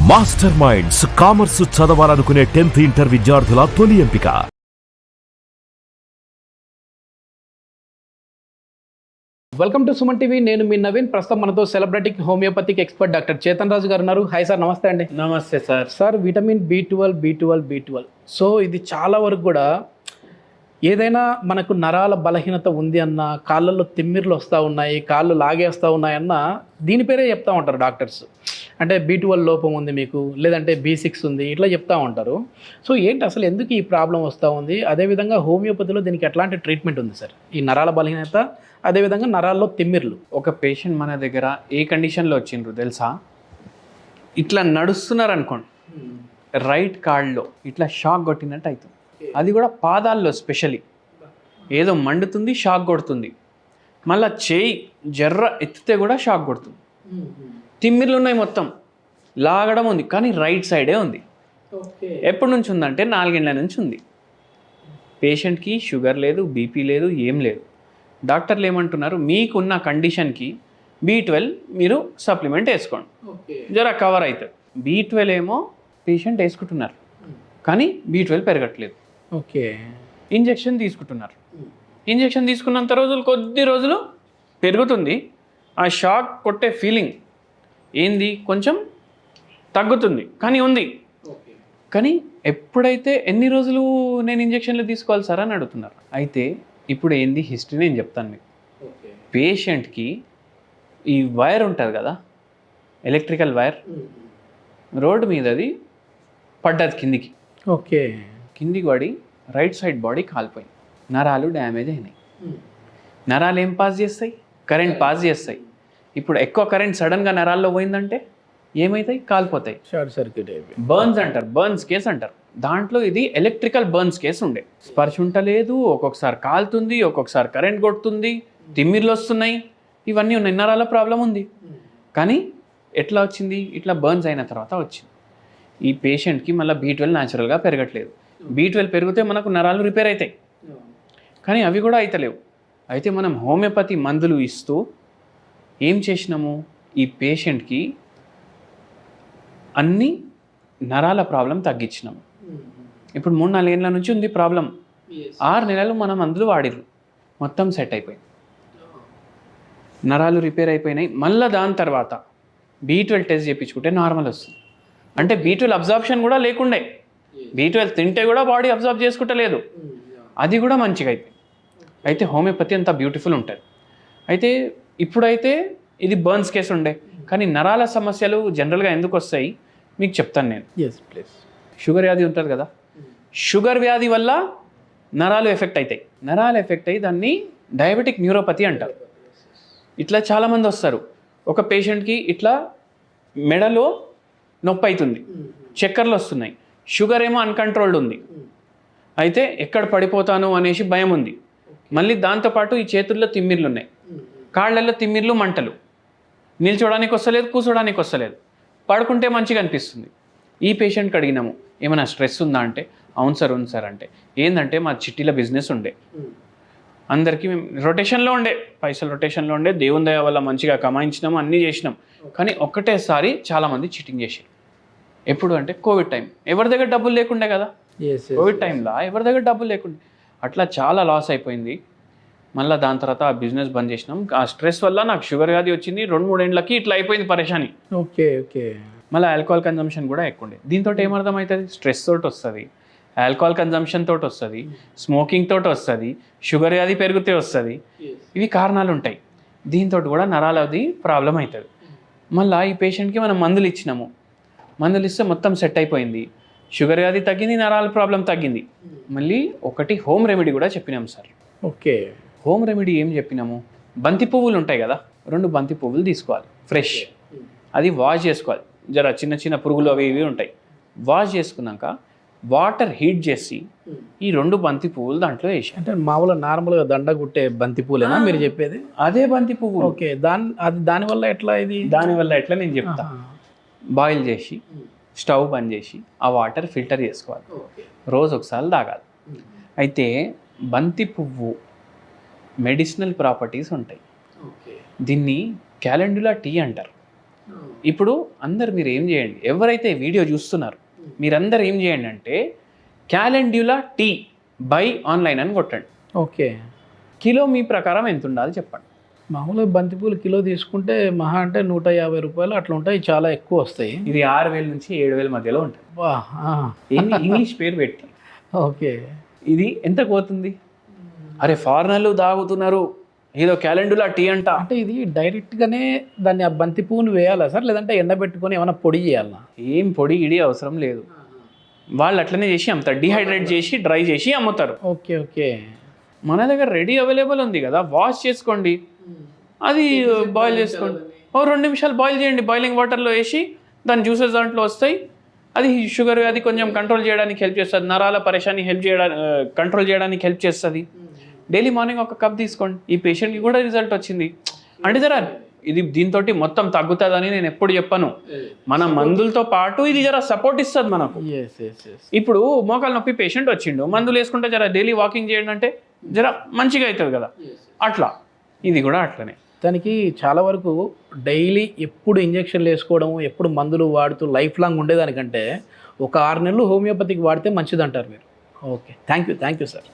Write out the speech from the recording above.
Master minds commerce చదవాలనుకునే 10th inter విద్యార్థుల తొలి ఎంపిక. Welcome to Suman TV. నేను మీ నవీన్. ప్రస్తుతం మనతో సెలబ్రిటిక్ హోమియోపతిక్ ఎక్స్పర్ట్ డాక్టర్ చేతన్ రాజు గారు ఉన్నారు. హాయ్ సార్, నమస్తే అండి. నమస్తే sir. Sir, vitamin B12 so ఇది చాలా వరకు కూడా ఏదైనా మనకు నరాల బలహీనత ఉంది అన్న, కాళ్ళల్లో తిమ్మిర్లు వస్తూ ఉన్నాయి, కాళ్ళు లాగేస్తూ ఉన్నాయన్న దీని పేరే చెప్తూ ఉంటారు డాక్టర్స్. అంటే B12 లోపం ఉంది మీకు, లేదంటే B6 ఉంది, ఇట్లా చెప్తూ ఉంటారు. సో ఏంటి అసలు ఎందుకు ఈ ప్రాబ్లం వస్తూ ఉంది? అదేవిధంగా హోమియోపతిలో దీనికి ఎట్లాంటి ట్రీట్మెంట్ ఉంది సార్? ఈ నరాల బలహీనత, అదేవిధంగా నరాల్లో తిమ్మిర్లు. ఒక పేషెంట్ మన దగ్గర ఏ కండిషన్లో వచ్చిండ్రు తెలుసా? ఇట్లా నడుస్తున్నారు అనుకోండి, రైట్ కాళ్ళలో ఇట్లా షాక్ కొట్టినట్టు అవుతుంది. అది కూడా పాదాల్లో స్పెషలీ ఏదో మండుతుంది, షాక్ కొడుతుంది. మళ్ళీ చేయి జర్ర ఎత్తితే కూడా షాక్ కొడుతుంది. తిమ్మిర్లు ఉన్నాయి, మొత్తం లాగడం ఉంది, కానీ రైట్ సైడే ఉంది. ఎప్పటి నుంచి ఉందంటే 4 ఏళ్ల నుంచి ఉంది. పేషెంట్కి షుగర్ లేదు, బీపీ లేదు, ఏం లేదు. డాక్టర్లు ఏమంటున్నారు, మీకున్న కండిషన్కి B12 మీరు సప్లిమెంట్ వేసుకోండి, జర కవర్ అవుతుంది. B12 ఏమో పేషెంట్ వేసుకుంటున్నారు, కానీ B12 పెరగట్లేదు. ఓకే, ఇంజెక్షన్ తీసుకుంటున్నారు. ఇంజెక్షన్ తీసుకున్నంత రోజులు, కొద్ది రోజులు పెరుగుతుంది. ఆ షాక్ కొట్టే ఫీలింగ్ ఏంది కొంచెం తగ్గుతుంది, కానీ ఉంది. కానీ ఎప్పుడైతే ఎన్ని రోజులు నేను ఇంజెక్షన్లు తీసుకోవాలి సార్ అని అడుగుతున్నారు. అయితే ఇప్పుడు ఏంది హిస్టరీ నేను చెప్తాను మీకు. పేషెంట్కి ఈ వైర్ ఉంటుంది కదా, ఎలక్ట్రికల్ వైర్, రోడ్డు మీద అది పడ్డది కిందికి. ఓకే, కిందికి పడి రైట్ సైడ్ బాడీ కాలిపోయింది, నరాలు డ్యామేజ్ అయినాయి. నరాలు ఏం పాస్ చేస్తాయి? కరెంట్ పాస్ చేస్తాయి. ఇప్పుడు ఎక్కువ కరెంట్ సడన్గా నరాల్లో పోయిందంటే ఏమవుతాయి? కాలిపోతాయి, షార్ట్ సర్క్యూట్ అయిపోయి. బర్న్స్ అంటారు, బర్న్స్ కేసు అంటారు. దాంట్లో ఇది ఎలక్ట్రికల్ బర్న్స్ కేసు ఉండే. స్పర్శ ఉంటలేదు, ఒక్కొక్కసారి కాలుతుంది, ఒక్కొక్కసారి కరెంట్ కొడుతుంది, తిమ్మిర్లు వస్తున్నాయి, ఇవన్నీ ఉన్నాయి, నరాల ప్రాబ్లం ఉంది. కానీ ఎట్లా వచ్చింది? ఇట్లా బర్న్స్ అయిన తర్వాత వచ్చింది. ఈ పేషెంట్కి మళ్ళీ B12 న్యాచురల్గా పెరగట్లేదు. B12 పెరిగితే మనకు నరాలు రిపేర్ అవుతాయి, కానీ అవి కూడా అవుతలేవు. అయితే మనం హోమియోపతి మందులు ఇస్తూ ఏం చేసినాము, ఈ పేషెంట్కి అన్ని నరాల ప్రాబ్లం తగ్గించినాము. ఇప్పుడు 3-4 ఏళ్ళ నుంచి ఉంది ప్రాబ్లం. 6 నెలలు మనం మందులు వాడిర్రు, మొత్తం సెట్ అయిపోయింది, నరాలు రిపేర్ అయిపోయినాయి. మళ్ళీ దాని తర్వాత B12 టెస్ట్ చేయించుకుంటే నార్మల్ వస్తుంది. అంటే B12 అబ్జార్ప్షన్ కూడా లేకుండే, B12 తింటే కూడా బాడీ అబ్జార్బ్ చేసుకుంటలేదు, అది కూడా మంచిగా అయిపోయింది. అయితే హోమియోపతి అంత బ్యూటిఫుల్ ఉంటుంది. అయితే ఇప్పుడైతే ఇది బర్న్స్ కేసు ఉండే, కానీ నరాల సమస్యలు జనరల్గా ఎందుకు వస్తాయి మీకు చెప్తాను నేను. Yes please. షుగర్ వ్యాధి ఉంటుంది కదా, షుగర్ వ్యాధి వల్ల నరాలు ఎఫెక్ట్ అవుతాయి. నరాలు ఎఫెక్ట్ అయ్యి దాన్ని డయాబెటిక్ న్యూరోపతి అంటారు. ఇట్లా చాలామంది వస్తారు. ఒక పేషెంట్కి ఇట్లా మెడలో నొప్పి అవుతుంది, చక్కర్లు వస్తున్నాయి, షుగర్ ఏమో అన్కంట్రోల్డ్ ఉంది. అయితే ఎక్కడ పడిపోతాను అనేసి భయం ఉంది. మళ్ళీ దాంతోపాటు ఈ చేతుల్లో తిమ్మిర్లు ఉన్నాయి, కాళ్ళల్లో తిమ్మిర్లు, మంటలు, నిల్చోడానికి వస్తలేదు, కూర్చోడానికి వస్తలేదు, పడుకుంటే మంచిగా అనిపిస్తుంది. ఈ పేషెంట్కి అడిగినాము, ఏమైనా స్ట్రెస్ ఉందా అంటే, అవును సార్ ఉంది సార్. అంటే ఏంటంటే మా చిట్టీల బిజినెస్ ఉండే, అందరికీ మేము రొటేషన్లో ఉండే, పైసలు రొటేషన్లో ఉండే, దేవుని దయ వల్ల మంచిగా కమాయించినాము, అన్నీ చేసినాం. కానీ ఒక్కటేసారి చాలామంది చీటింగ్ చేసారు. ఎప్పుడు అంటే కోవిడ్ టైం, ఎవరి దగ్గర డబ్బులు లేకుండే కదా, కోవిడ్ టైంలో ఎవరి దగ్గర డబ్బులు లేకుండే, అట్లా చాలా లాస్ అయిపోయింది. మళ్ళీ దాని తర్వాత ఆ బిజినెస్ బంద్ చేసినాం. ఆ స్ట్రెస్ వల్ల నాకు షుగర్ వ్యాధి వచ్చింది, 2-3 ఏళ్ళకి ఇట్లా అయిపోయింది పరేషాని. Okay okay. మళ్ళీ ఆల్కహాల్ కన్జంప్షన్ కూడా ఎక్కువ ఉండే. దీంతో ఏమర్థమవుతుంది? స్ట్రెస్ తోటి వస్తుంది, ఆల్కహాల్ కన్జంప్షన్ తోటి వస్తుంది, స్మోకింగ్ తోటి వస్తుంది, షుగర్ వ్యాధి పెరిగితే వస్తుంది. ఇవి కారణాలు ఉంటాయి. దీంతో కూడా నరాలది ప్రాబ్లం అవుతుంది. మళ్ళీ ఈ పేషెంట్కి మనం మందులు ఇచ్చినాము, మందులు ఇస్తే మొత్తం సెట్ అయిపోయింది, షుగర్ వ్యాధి తగ్గింది, నరాల ప్రాబ్లం తగ్గింది. మళ్ళీ ఒకటి హోమ్ రెమెడీ కూడా చెప్పినాము సార్. ఓకే, హోమ్ రెమెడీ ఏం చెప్పినాము? బంతి పువ్వులు ఉంటాయి కదా, 2 బంతి పువ్వులు తీసుకోవాలి, ఫ్రెష్, అది వాష్ చేసుకోవాలి. జర చిన్న చిన్న పురుగులు అవి ఇవి ఉంటాయి. వాష్ చేసుకున్నాక వాటర్ హీట్ చేసి ఈ 2 బంతి పువ్వులు దాంట్లో వేసి, అంటే మామూలుగా నార్మల్గా దండ కుట్టే బంతి పూలేనా మీరు చెప్పేది? అదే బంతి పువ్వు. ఓకే, దానివల్ల ఎట్లా ఇది? దానివల్ల ఎట్లా నేను చెప్తా. బాయిల్ చేసి స్టవ్ బంద్ చేసి ఆ వాటర్ ఫిల్టర్ చేసుకోవాలి, రోజు ఒకసారి తాగాలి. అయితే బంతి పువ్వు మెడిసినల్ ప్రాపర్టీస్ ఉంటాయి. దీన్ని క్యాలెండులా టీ అంటారు. ఇప్పుడు అందరు మీరు ఏం చేయండి, ఎవరైతే వీడియో చూస్తున్నారు మీరందరూ ఏం చేయండి అంటే క్యాలెండ్యులా టీ బై ఆన్లైన్ అని కొట్టండి. ఓకే. కిలో మీ ప్రకారం ఎంత ఉండాలి చెప్పండి. మామూలుగా బంతిపూలు కిలో తీసుకుంటే మహా అంటే 150 రూపాయలు అట్లా ఉంటాయి, చాలా ఎక్కువ వస్తాయి. ఇది 6,000 నుంచి 7,000 మధ్యలో ఉంటుంది. వా, ఏంది ఇంగ్లీష్ పేరు పెట్టి. ఓకే. ఇది ఎంత పోతుంది? అరే ఫారినర్లు తాగుతున్నారు ఏదో క్యాలెండులా టీ అంట. అంటే ఇది డైరెక్ట్గానే దాన్ని ఆ బంతి పువ్వుని వేయాలా సార్, లేదంటే ఎండబెట్టుకొని ఏమైనా పొడి చేయాలా? ఏం పొడి గిడి అవసరం లేదు, వాళ్ళు అట్లనే చేసి అమ్ముతారు, డిహైడ్రేట్ చేసి డ్రై చేసి అమ్ముతారు. Okay okay. మన దగ్గర రెడీ అవైలబుల్ ఉంది కదా, వాష్ చేసుకోండి, అది బాయిల్ చేసుకోండి, 2 నిమిషాలు బాయిల్ చేయండి, బాయిలింగ్ వాటర్లో వేసి దాని జ్యూసెస్ దాంట్లో వస్తాయి. అది షుగర్ అది కొంచెం కంట్రోల్ చేయడానికి హెల్ప్ చేస్తుంది, నరాల పరేషాన్ని కంట్రోల్ చేయడానికి హెల్ప్ చేస్తుంది. డైలీ మార్నింగ్ ఒక కప్ తీసుకోండి. ఈ పేషెంట్కి కూడా రిజల్ట్ వచ్చింది అంటే జరా ఇది దీంతో మొత్తం తగ్గుతుందని నేను ఎప్పుడు చెప్పను. మన మందులతో పాటు ఇది జర సపోర్ట్ ఇస్తుంది మనకు. ఇప్పుడు మోకాలు నొప్పి పేషెంట్ వచ్చిండు, మందులు వేసుకుంటే జర డైలీ వాకింగ్ చేయండి అంటే జర మంచిగా అవుతుంది కదా, అట్లా ఇది కూడా అట్లనే. దానికి చాలా వరకు డైలీ ఎప్పుడు ఇంజక్షన్లు వేసుకోవడం, ఎప్పుడు మందులు వాడుతూ లైఫ్ లాంగ్ ఉండేదానికంటే ఒక 6 నెలలు హోమియోపతికి వాడితే మంచిది అంటారు మీరు. Okay, thank you sir.